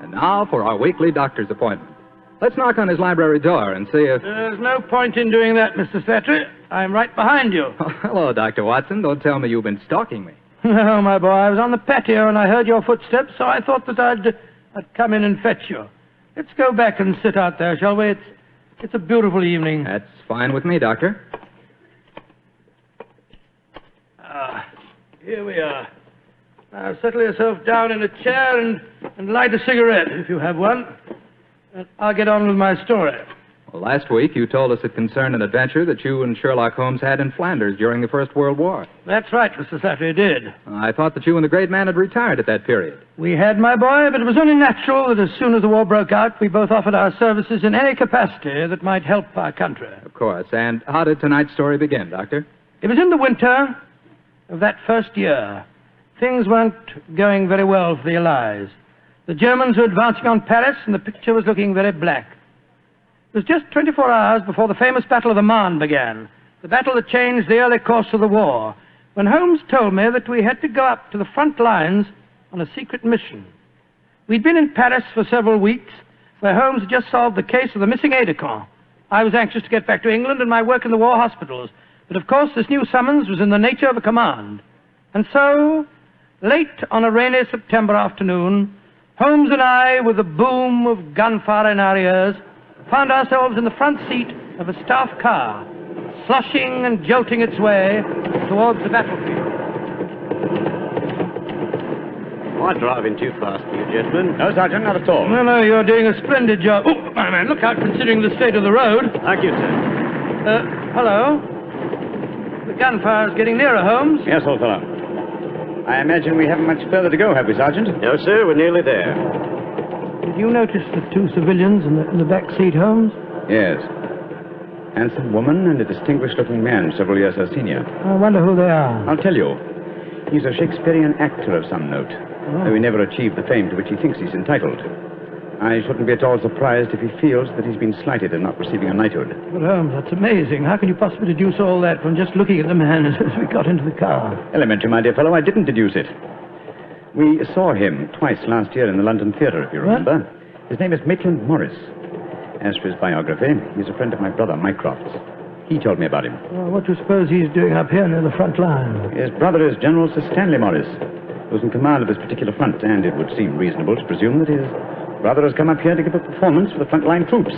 And now for our weekly doctor's appointment. Let's knock on his library door and see if... There's no point in doing that, Mr. Slattery. I'm right behind you. Oh, hello, Dr. Watson. Don't tell me you've been stalking me. No, my boy. I was on the patio and I heard your footsteps, so I thought that I'd come in and fetch you. Let's go back and sit out there, shall we? It's a beautiful evening. That's fine with me, Doctor. Here we are. Now, settle yourself down in a chair and light a cigarette, if you have one. And I'll get on with my story. Well, last week you told us it concerned an adventure that you and Sherlock Holmes had in Flanders during the First World War. That's right, Mr. Slattery, did. I thought that you and the great man had retired at that period. We had, my boy, but it was only natural that as soon as the war broke out, we both offered our services in any capacity that might help our country. Of course. And how did tonight's story begin, Doctor? It was in the winter of that first year. Things weren't going very well for the Allies. The Germans were advancing on Paris, and the picture was looking very black. It was just 24 hours before the famous Battle of the Marne began, the battle that changed the early course of the war, when Holmes told me that we had to go up to the front lines on a secret mission. We'd been in Paris for several weeks, where Holmes had just solved the case of the missing aide-de-camp. I was anxious to get back to England and my work in the war hospitals, but of course this new summons was in the nature of a command. And so, late on a rainy September afternoon, Holmes and I, with the boom of gunfire in our ears, found ourselves in the front seat of a staff car, sloshing and jolting its way towards the battlefield. Am I driving too fast for you, gentlemen? No, Sergeant, not at all. No, you're doing a splendid job. Oh, my man, look out considering the state of the road. Thank you, sir. Hello? The gunfire's getting nearer, Holmes. Yes, old fellow. I imagine we haven't much further to go, have we, Sergeant? No, sir, we're nearly there. Did you notice the two civilians in the back seat, Holmes? Yes. Handsome woman and a distinguished-looking man, several years her senior. I wonder who they are. I'll tell you. He's a Shakespearean actor of some note, though he never achieved the fame to which he thinks he's entitled. I shouldn't be at all surprised if he feels that he's been slighted in not receiving a knighthood. But, Holmes, that's amazing. How can you possibly deduce all that from just looking at the man as we got into the car? Elementary, my dear fellow, I didn't deduce it. We saw him twice last year in the London Theatre, if you remember. What? His name is Maitland Morris. As for his biography, he's a friend of my brother, Mycroft's. He told me about him. Well, what do you suppose he's doing up here near the front line? His brother is General Sir Stanley Morris, who's in command of this particular front, and it would seem reasonable to presume that his brother has come up here to give a performance for the frontline troops.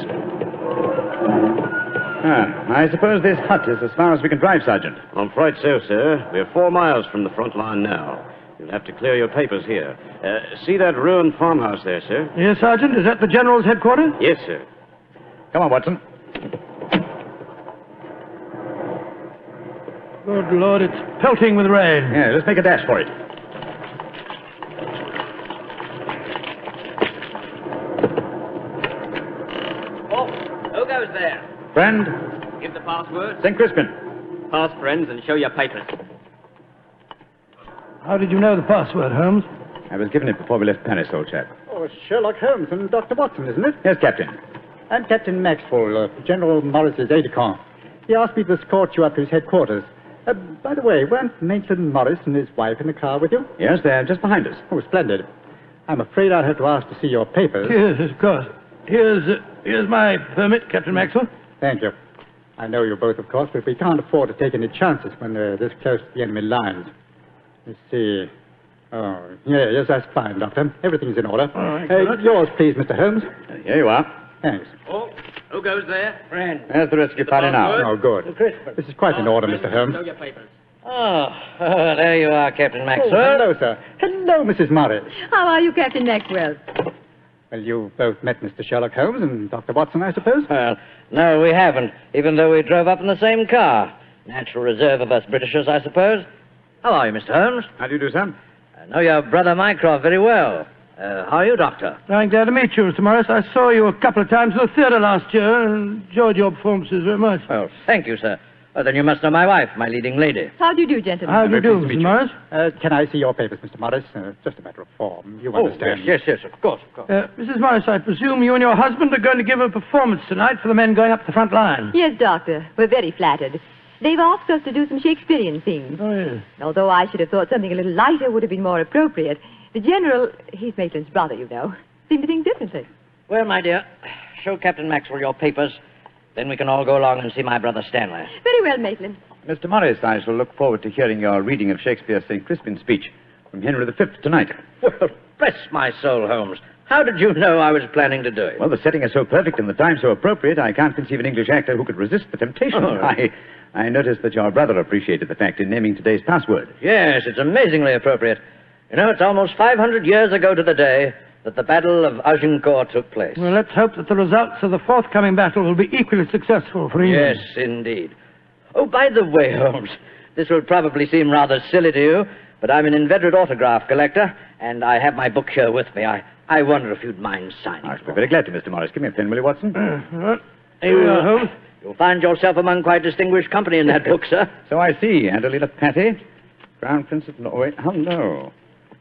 I suppose this hut is as far as we can drive, Sergeant. I'm afraid so, sir. We're 4 miles from the front line now. You'll have to clear your papers here. See that ruined farmhouse there, sir? Yes, Sergeant. Is that the General's headquarters? Yes, sir. Come on, Watson. Good Lord, it's pelting with rain. Yeah, let's make a dash for it. Oh, who goes there? Friend, Give the password. St. Crispin. Pass, friends, and show your papers. How did you know the password, Holmes? I was given it before we left Paris, old chap. Oh, it's Sherlock Holmes and Dr. Watson, isn't it? Yes, Captain. I'm Captain Maxwell, General Morris's aide-de-camp. He asked me to escort you up to his headquarters. By the way, weren't Maitland Morris and his wife in the car with you? Yes, they're just behind us. Oh, splendid. I'm afraid I'll have to ask to see your papers. Yes, of course. Here's my permit, Captain Maxwell. Thank you. I know you both, of course, but we can't afford to take any chances when they're this close to the enemy lines. Let's see. Oh, yes, that's fine, Doctor. Everything's in order. All right, yours, please, Mr. Holmes. Here you are. Thanks. Oh, who goes there? Friend. There's the rest of your party now. Oh, good. This is quite in order, Mr. Holmes. Show your papers. Oh, there you are, Captain Maxwell. Oh, hello, sir. Hello, Mrs. Morris. How are you, Captain Maxwell? Well, you both met Mr. Sherlock Holmes and Dr. Watson, I suppose? Well, no, we haven't, even though we drove up in the same car. Natural reserve of us Britishers, I suppose. How are you, Mr. Holmes? How do you do, Sam? I know your brother Mycroft very well. How are you, Doctor? I'm glad to meet you, Mr. Morris. I saw you a couple of times at the theatre last year and enjoyed your performances very much. Well, thank you, sir. Well, then you must know my wife, my leading lady. How do you do, gentlemen? How do you do, pleased to meet Mr. you. Morris? Can I see your papers, Mr. Morris? Just a matter of form. You understand. Yes, of course. Mrs. Morris, I presume you and your husband are going to give a performance tonight for the men going up the front line. Yes, Doctor. We're very flattered. They've asked us to do some Shakespearean things. Oh, yes. Although I should have thought something a little lighter would have been more appropriate. The General, he's Maitland's brother, you know. seem to think differently. Well, my dear, show Captain Maxwell your papers. Then we can all go along and see my brother Stanley. Very well, Maitland. Mr. Morris, I shall look forward to hearing your reading of Shakespeare's St. Crispin's speech from Henry V tonight. Well, bless my soul, Holmes. How did you know I was planning to do it? Well, the setting is so perfect and the time so appropriate, I can't conceive an English actor who could resist the temptation. Oh. I noticed that your brother appreciated the fact in naming today's password. Yes, it's amazingly appropriate. You know, it's almost 500 years ago to the day that the Battle of Agincourt took place. Well, let's hope that the results of the forthcoming battle will be equally successful for England. Yes, indeed. Oh, by the way, Holmes, this will probably seem rather silly to you, but I'm an inveterate autograph collector, and I have my book here with me. I wonder if you'd mind signing. I shall be very glad to, Mr. Morris. Give me a pen, will you, Watson? Here we are, Holmes. You'll find yourself among quite distinguished company in that book, sir. So I see. Adelina Patty, Crown Prince of Norway. Oh, no.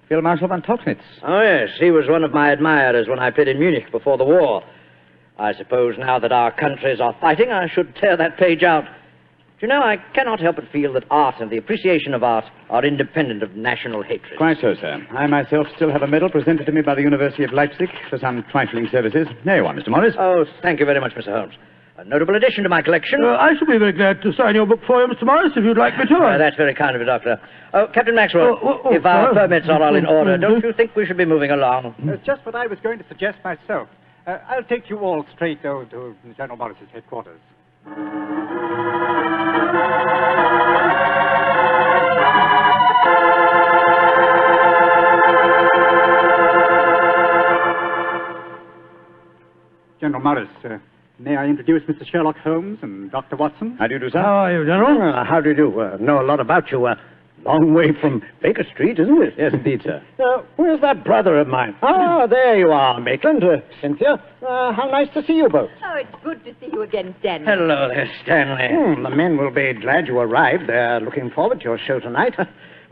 Field Marshal von Tauchnitz. Oh, yes, he was one of my admirers when I played in Munich before the war. I suppose now that our countries are fighting, I should tear that page out. Do you know, I cannot help but feel that art and the appreciation of art are independent of national hatred. Quite so, sir. I myself still have a medal presented to me by the University of Leipzig for some trifling services. There you are, Mr. Morris. Oh, thank you very much, Mr. Holmes. A notable addition to my collection. I shall be very glad to sign your book for you, Mr. Morris, if you'd like me to. That's very kind of you, Doctor. Oh, Captain Maxwell, if our sorry. permits are all in order, don't you think we should be moving along? Just what I was going to suggest myself. I'll take you all straight, though, to General Morris's headquarters. General Morris, may I introduce Mr. Sherlock Holmes and Dr. Watson? How do you do, sir? How are you, General? How do you do? Know a lot about you. Long way from Baker Street, isn't it? Yes, indeed, sir. Where's that brother of mine? Ah, there you are, Maitland. Cynthia, how nice to see you both. Oh, it's good to see you again, Stanley. Hello there, Stanley. The men will be glad you arrived. They're looking forward to your show tonight.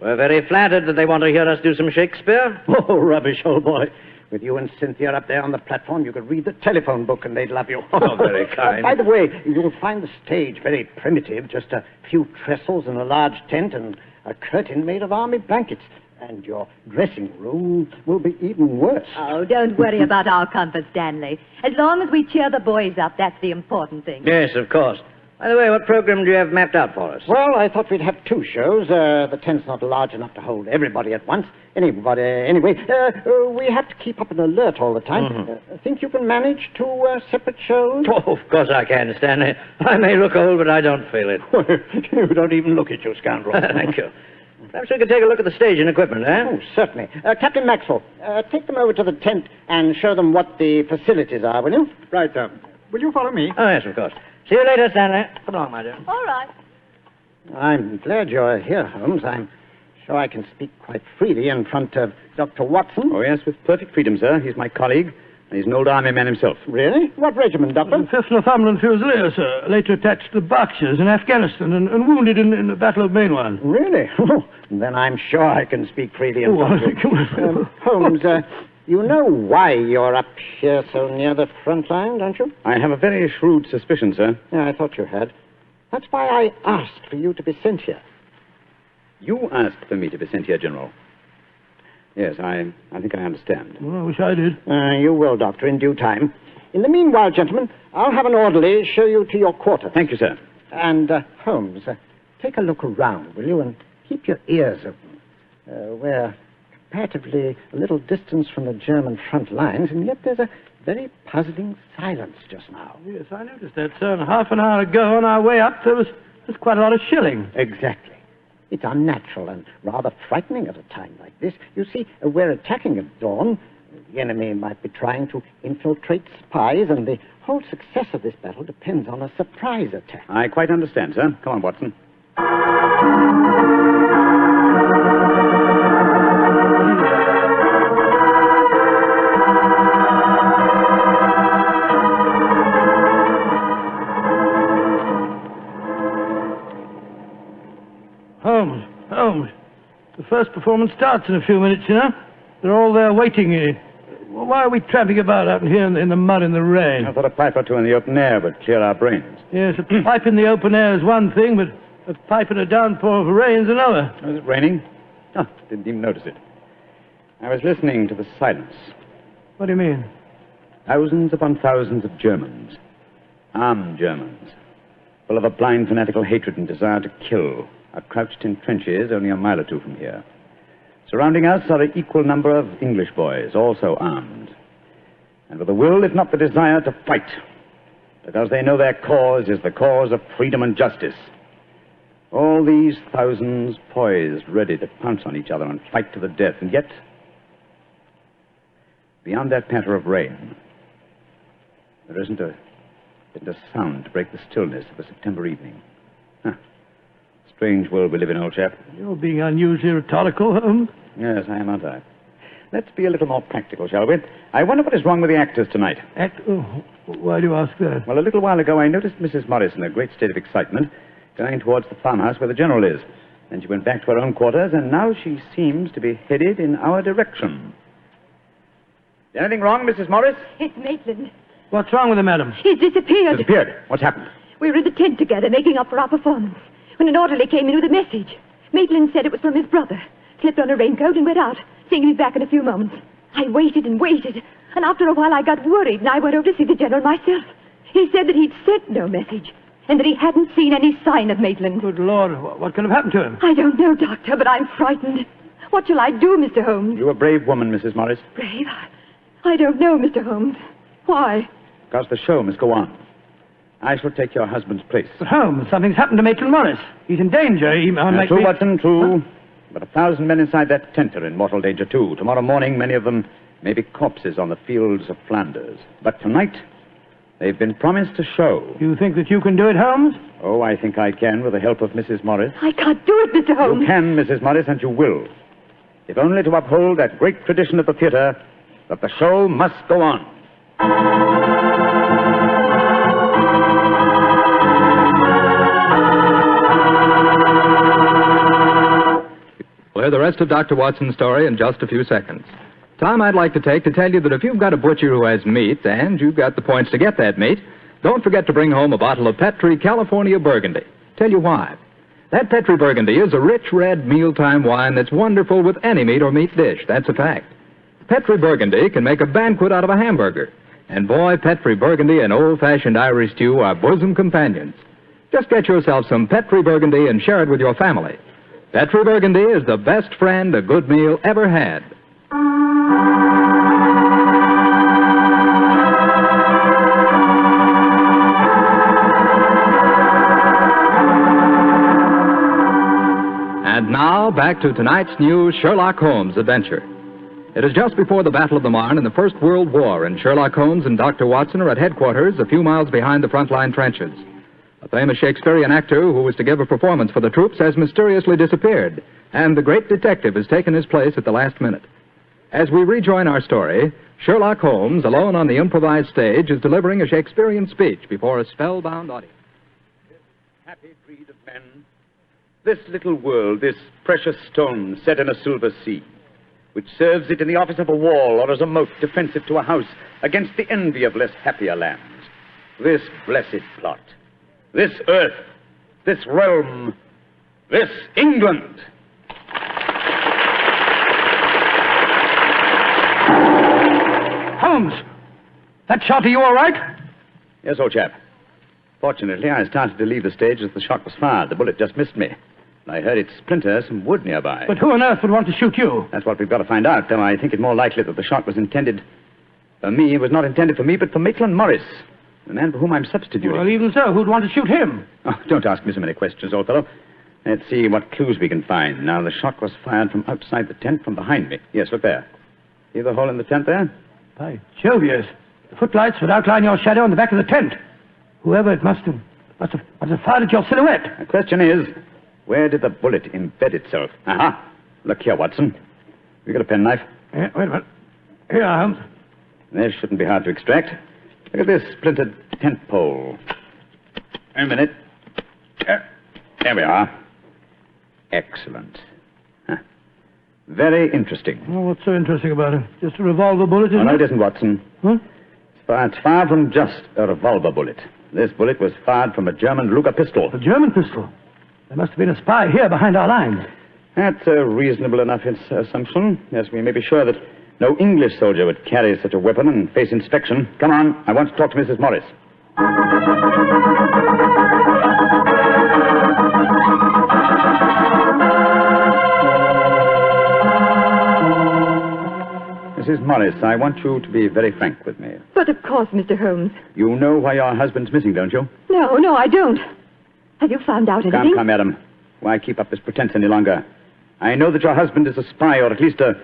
We're very flattered that they want to hear us do some Shakespeare. Oh, rubbish, old boy. With you and Cynthia up there on the platform, you could read the telephone book and they'd love you. Oh, very kind. By the way, you'll find the stage very primitive, just a few trestles and a large tent and a curtain made of army blankets. And your dressing room will be even worse. Oh, don't worry about our comfort, Stanley. As long as we cheer the boys up, that's the important thing. Yes, of course. By the way, what program do you have mapped out for us? Well, I thought we'd have two shows. The tent's not large enough to hold everybody at once. Anyway, we have to keep up an alert all the time. Think you can manage two separate shows? Oh, of course I can, Stanley. I may look old, but I don't feel it. You don't even look at you, scoundrel. Thank you. Perhaps we could take a look at the stage and equipment, eh? Oh, certainly. Captain Maxwell, take them over to the tent and show them what the facilities are, will you? Right, will you follow me? Oh, yes, of course. See you later, Stanley. Come along, my dear. All right. I'm glad you're here, Holmes. I'm sure I can speak quite freely in front of Dr. Watson. Oh, yes, with perfect freedom, sir. He's my colleague, and he's an old army man himself. Really? What regiment, Doctor? 5th Northumberland Fusiliers, sir. Later attached to the Berkshires in Afghanistan and wounded in the Battle of Mainwan. Really? Then I'm sure I can speak freely in front of you. Holmes, you know why you're up here so near the front line, don't you? I have a very shrewd suspicion, sir. Yeah, I thought you had. That's why I asked for you to be sent here. You asked for me to be sent here, General. Yes, I think I understand. Well, I wish I did. You will, Doctor, in due time. In the meanwhile, gentlemen, I'll have an orderly show you to your quarters. Thank you, sir. And, Holmes, take a look around, will you, and keep your ears open. We're comparatively a little distance from the German front lines, and yet there's a very puzzling silence just now. Yes, I noticed that, sir. And half an hour ago, on our way up, there was quite a lot of shelling. Exactly. It's unnatural and rather frightening at a time like this. You see, we're attacking at dawn. The enemy might be trying to infiltrate spies, and the whole success of this battle depends on a surprise attack. I quite understand, sir. Come on, Watson. Holmes. The first performance starts in a few minutes, you know. They're all there waiting. Why are we tramping about out here in the mud and the rain? I thought a pipe or two in the open air would clear our brains. Yes, a pipe in the open air is one thing, but a pipe in a downpour of rain is another. Was it raining? Oh, didn't even notice it. I was listening to the silence. What do you mean? Thousands upon thousands of Germans. Armed Germans. Full of a blind fanatical hatred and desire to kill. Are crouched in trenches only a mile or two from here. Surrounding us are an equal number of English boys, also armed. And with the will, if not the desire, to fight. Because they know their cause is the cause of freedom and justice. All these thousands poised, ready to pounce on each other and fight to the death. And yet, beyond that patter of rain, there isn't a sound to break the stillness of a September evening. Strange world we live in, old chap. You're being unusually rhetorical, Holmes. Yes, I am, aren't I? Let's be a little more practical, shall we? I wonder what is wrong with the actors tonight. Why do you ask that? Well, a little while ago I noticed Mrs. Morris in a great state of excitement going towards the farmhouse where the General is. Then she went back to her own quarters, and now she seems to be headed in our direction. Is anything wrong, Mrs. Morris? It's Maitland. What's wrong with him, madam? He's disappeared. Disappeared? What's happened? We were in the tent together, making up for our performance, when an orderly came in with a message. Maitland said it was from his brother. Slipped on a raincoat and went out, saying he'd be back in a few moments. I waited and waited, and after a while I got worried, and I went over to see the General myself. He said that he'd sent no message, and that he hadn't seen any sign of Maitland. Good Lord, what could have happened to him? I don't know, Doctor, but I'm frightened. What shall I do, Mr. Holmes? You're a brave woman, Mrs. Morris. Brave? I don't know, Mr. Holmes. Why? Because the show must go on. I shall take your husband's place. But Holmes, something's happened to Maitland Morris. He's in danger. He might True, be... Watson, true. Huh? But 1,000 men inside that tent are in mortal danger, too. Tomorrow morning, many of them may be corpses on the fields of Flanders. But tonight, they've been promised a show. You think that you can do it, Holmes? Oh, I think I can, with the help of Mrs. Morris. I can't do it, Mr. Holmes. You can, Mrs. Morris, and you will. If only to uphold that great tradition of the theater, that the show must go on. We'll hear the rest of Dr. Watson's story in just a few seconds. Time I'd like to take to tell you that if you've got a butcher who has meat, and you've got the points to get that meat, don't forget to bring home a bottle of Petri California Burgundy. Tell you why. That Petri Burgundy is a rich red mealtime wine that's wonderful with any meat or meat dish. That's a fact. Petri Burgundy can make a banquet out of a hamburger. And boy, Petri Burgundy and old-fashioned Irish stew are bosom companions. Just get yourself some Petri Burgundy and share it with your family. Petri Burgundy is the best friend a good meal ever had. And now, back to tonight's new Sherlock Holmes adventure. It is just before the Battle of the Marne in the First World War, and Sherlock Holmes and Dr. Watson are at headquarters a few miles behind the front-line trenches. A famous Shakespearean actor who was to give a performance for the troops has mysteriously disappeared, and the great detective has taken his place at the last minute. As we rejoin our story, Sherlock Holmes, alone on the improvised stage, is delivering a Shakespearean speech before a spellbound audience. This happy breed of men, this little world, this precious stone set in a silver sea, which serves it in the office of a wall or as a moat defensive to a house against the envy of less happier lands. This blessed plot, this earth, this realm, this England. Holmes! That shot, are you all right? Yes, old chap. Fortunately, I started to leave the stage as the shot was fired. The bullet just missed me. I heard it splinter some wood nearby. But who on earth would want to shoot you? That's what we've got to find out, though I think it more likely that the shot was intended for me. It was not intended for me, but for Maitland Morris, the man for whom I'm substituting. Well, even so, who'd want to shoot him? Oh, don't ask me so many questions, old fellow. Let's see what clues we can find. Now, the shot was fired from outside the tent from behind me. Yes, look there. See the hole in the tent there? By Jove, yes. The footlights would outline your shadow on the back of the tent. Whoever it must have fired at your silhouette. The question is, where did the bullet embed itself? Aha! Look here, Watson. You got a penknife? Yeah, wait a minute. Here, Holmes. This shouldn't be hard to extract. Look at this splintered tent pole. Wait a minute. There we are. Excellent. Huh. Very interesting. Well, what's so interesting about it? Just a revolver bullet, isn't No, it? it isn't, Watson. Huh? It's far from just a revolver bullet. This bullet was fired from a German Luger pistol. A German pistol? There must have been a spy here behind our lines. That's a reasonable enough assumption. Yes, we may be sure that No English soldier would carry such a weapon and face inspection. Come on, I want to talk to Mrs. Morris. Mrs. Morris, I want you to be very frank with me. But of course, Mr. Holmes. You know why your husband's missing, don't you? No, I don't. Have you found out anything? Come, madam. Why keep up this pretense any longer? I know that your husband is a spy, or at least a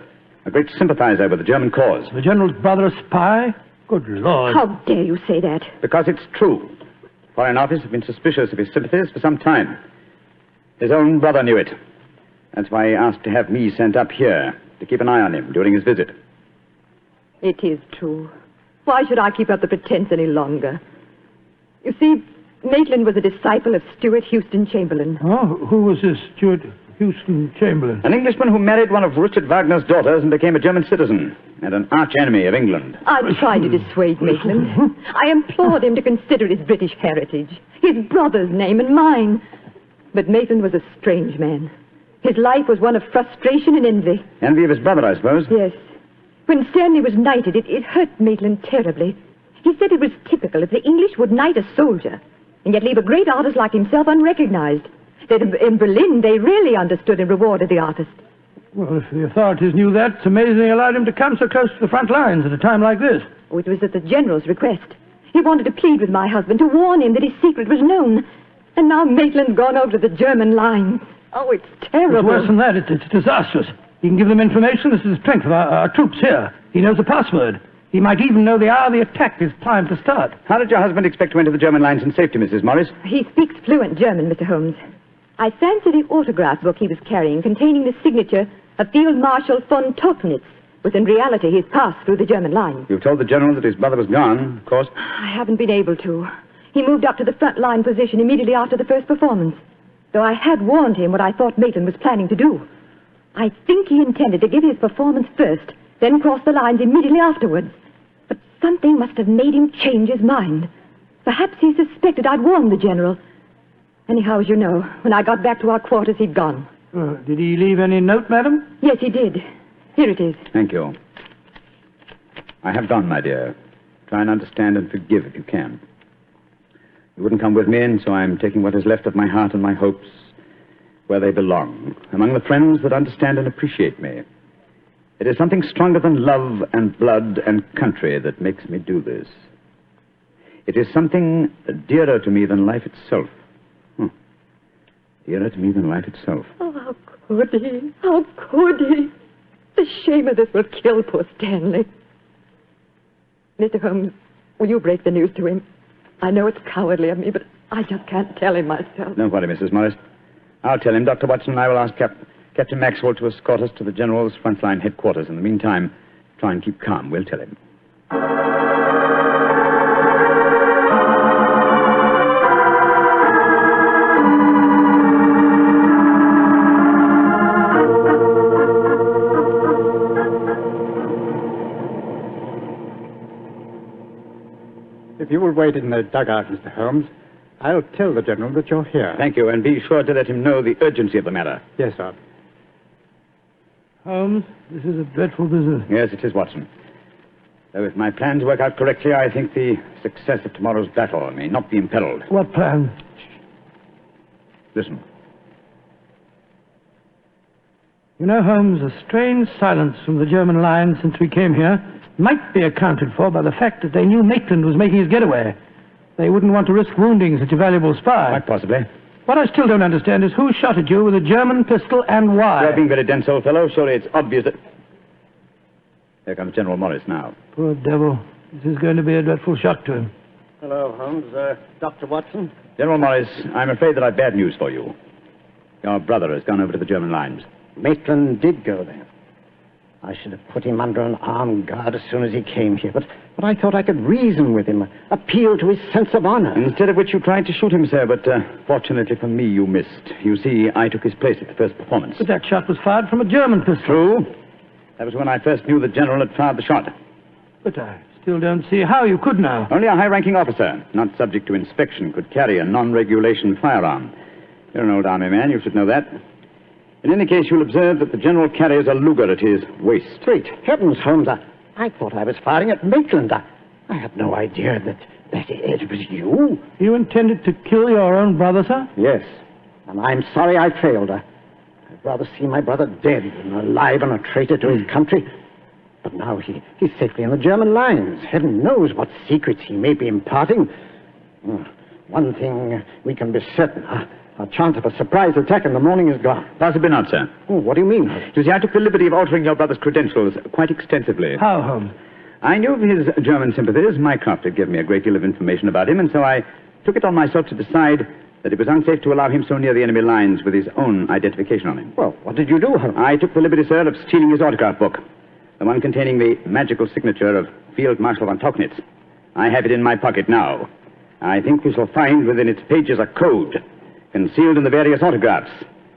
great sympathizer with the German cause. The General's brother a spy? Good Lord. How dare you say that? Because it's true. Foreign Office have been suspicious of his sympathies for some time. His own brother knew it. That's why he asked to have me sent up here to keep an eye on him during his visit. It is true. Why should I keep up the pretense any longer? You see, Maitland was a disciple of Stuart Houston Chamberlain. Oh, who was this Stuart Houston Chamberlain? An Englishman who married one of Richard Wagner's daughters and became a German citizen, and an arch-enemy of England. I tried to dissuade Maitland. I implored him to consider his British heritage, his brother's name and mine. But Maitland was a strange man. His life was one of frustration and envy. Envy of his brother, I suppose? Yes. When Stanley was knighted, it hurt Maitland terribly. He said it was typical if the English would knight a soldier and yet leave a great artist like himself unrecognized. That in Berlin, they really understood and rewarded the artist. Well, if the authorities knew that, it's amazing they allowed him to come so close to the front lines at a time like this. Oh, it was at the General's request. He wanted to plead with my husband to warn him that his secret was known. And now Maitland's gone over to the German lines. Oh, it's terrible. It's worse than that. It's disastrous. He can give them information as to the strength of our troops here. He knows the password. He might even know the hour the attack is timed to start. How did your husband expect to enter the German lines in safety, Mrs. Morris? He speaks fluent German, Mr. Holmes. I fancy the autograph book he was carrying, containing the signature of Field Marshal von Tauchnitz, was in reality his pass through the German lines. You've told the General that his brother was gone, of course. I haven't been able to. He moved up to the front line position immediately after the first performance, though I had warned him what I thought Maitland was planning to do. I think he intended to give his performance first, then cross the lines immediately afterwards. But something must have made him change his mind. Perhaps he suspected I'd warned the General. Anyhow, as you know, when I got back to our quarters, he'd gone. Did he leave any note, madam? Yes, he did. Here it is. Thank you. I have gone, my dear. Try and understand and forgive if you can. You wouldn't come with me, and so I'm taking what is left of my heart and my hopes where they belong, among the friends that understand and appreciate me. It is something stronger than love and blood and country that makes me do this. It is something dearer to me than life itself. Dearer to me than life itself. Oh, how could he? How could he? The shame of this will kill poor Stanley. Mr. Holmes, will you break the news to him? I know it's cowardly of me, but I just can't tell him myself. Don't worry, Mrs. Morris. I'll tell him. Dr. Watson and I will ask Captain Maxwell to escort us to the General's frontline headquarters. In the meantime, try and keep calm. We'll tell him. If you will wait in the dugout, Mr. Holmes, I'll tell the General that you're here. Thank you, and be sure to let him know the urgency of the matter. Yes, sir. Holmes, this is a dreadful business. Yes, it is, Watson. Though if my plans work out correctly, I think the success of tomorrow's battle may not be imperiled. What plan? Listen. You know, Holmes, a strange silence from the German line since we came here might be accounted for by the fact that they knew Maitland was making his getaway. They wouldn't want to risk wounding such a valuable spy. Quite possibly. What I still don't understand is who shot at you with a German pistol and why. You're being very dense, old fellow. Surely it's obvious that... Here comes General Morris now. Poor devil. This is going to be a dreadful shock to him. Hello, Holmes. Dr. Watson? General Morris, I'm afraid that I've bad news for you. Your brother has gone over to the German lines. Maitland did go there. I should have put him under an armed guard as soon as he came here, but I thought I could reason with him, appeal to his sense of honor. Instead of which you tried to shoot him, sir, but fortunately for me, you missed. You see, I took his place at the first performance. But that shot was fired from a German pistol. True. That was when I first knew the General had fired the shot. But I still don't see how you could now. Only a high-ranking officer, not subject to inspection, could carry a non-regulation firearm. You're an old army man, you should know that. In any case, you'll observe that the General carries a Luger at his waist. Great heavens, Holmes. I thought I was firing at Maitland. I had no idea that it was you. You intended to kill your own brother, sir? Yes, and I'm sorry I failed. I'd rather see my brother dead than alive and a traitor to his country. But now he's safely in the German lines. Heaven knows what secrets he may be imparting. One thing we can be certain. Our chance of a surprise attack in the morning is gone. Possibly not, sir. Oh, what do you mean? You see, I took the liberty of altering your brother's credentials quite extensively. How, Holmes? I knew of his German sympathies. Mycroft had given me a great deal of information about him, and so I took it on myself to decide that it was unsafe to allow him so near the enemy lines with his own identification on him. Well, what did you do, Holmes? I took the liberty, sir, of stealing his autograph book, the one containing the magical signature of Field Marshal von Tauchnitz. I have it in my pocket now. I think we shall find within its pages a code concealed in the various autographs,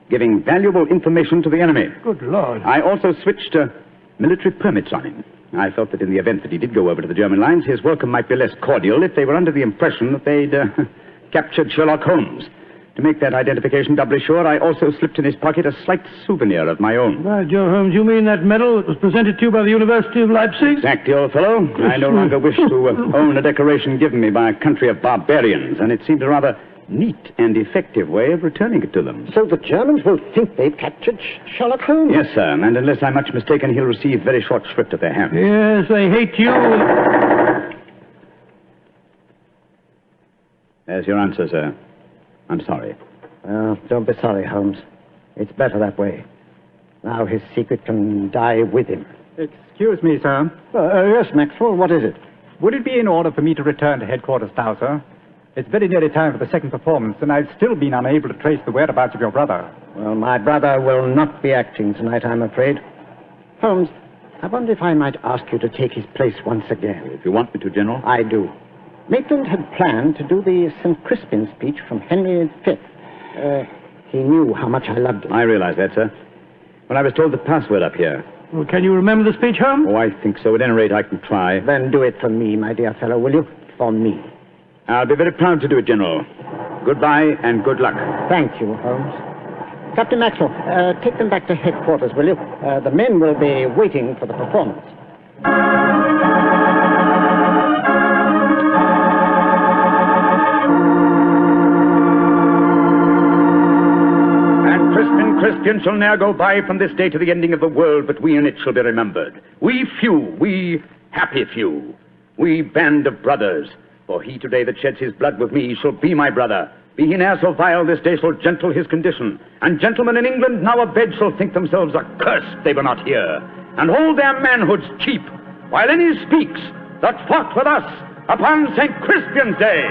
giving valuable information to the enemy. Good Lord. I also switched military permits on him. I felt that in the event that he did go over to the German lines, his welcome might be less cordial if they were under the impression that they'd captured Sherlock Holmes. To make that identification doubly sure, I also slipped in his pocket a slight souvenir of my own. By Joe, Holmes, you mean that medal that was presented to you by the University of Leipzig? Exactly, old fellow. I no longer wish to own a decoration given me by a country of barbarians, and it seemed a rather neat and effective way of returning it to them. So the Germans will think they've captured Sherlock Holmes? Yes, sir, and unless I'm much mistaken, he'll receive very short shrift at their hands. Yes, they hate you. There's your answer, sir. I'm sorry. Well, don't be sorry, Holmes. It's better that way. Now his secret can die with him. Excuse me, sir. Yes, Maxwell, what is it? Would it be in order for me to return to headquarters now, sir? It's very nearly time for the second performance, and I've still been unable to trace the whereabouts of your brother. Well, my brother will not be acting tonight, I'm afraid. Holmes, I wonder if I might ask you to take his place once again. If you want me to, General. I do. Maitland had planned to do the St. Crispin speech from Henry V. He knew how much I loved him. I realize that, sir. When I was told the password up here. Well, can you remember the speech, Holmes? Oh, I think so. At any rate, I can try. Then do it for me, my dear fellow, will you? For me. I'll be very proud to do it, General. Goodbye and good luck. Thank you, Holmes. Captain Maxwell, take them back to headquarters, will you? The men will be waiting for the performance. Christians shall ne'er go by from this day to the ending of the world, but we in it shall be remembered. We few, we happy few, we band of brothers. For he today that sheds his blood with me shall be my brother. Be he ne'er so vile, this day shall gentle his condition. And gentlemen in England now abed shall think themselves accursed they were not here, and hold their manhoods cheap, while any speaks that fought with us upon St. Crispin's Day.